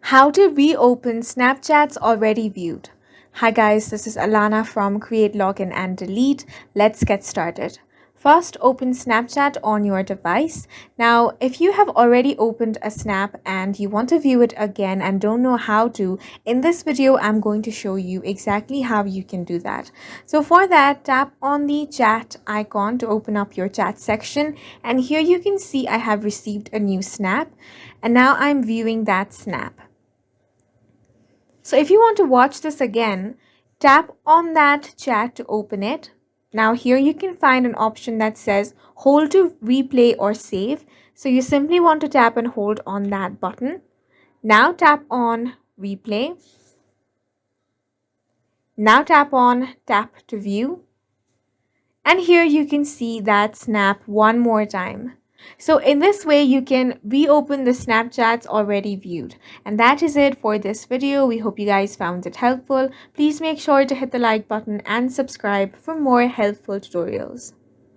How to reopen Snapchats already viewed. Hi guys, this is Alana from Create, Login and Delete. Let's get started. First, open Snapchat on your device. Now, if you have already opened a snap and you want to view it again and don't know how to, in this video, I'm going to show you exactly how you can do that. So for that, tap on the chat icon to open up your chat section. And here you can see I have received a new snap and now I'm viewing that snap. So if you want to watch this again, tap on that chat to open it. Now here you can find an option that says hold to replay or save. So you simply want to tap and hold on that button. Now tap on replay. Now tap on tap to view. And here you can see that snap one more time. So in this way, you can reopen the Snapchats already viewed. And that is it for this video. We hope you guys found it helpful. Please make sure to hit the like button and subscribe for more helpful tutorials.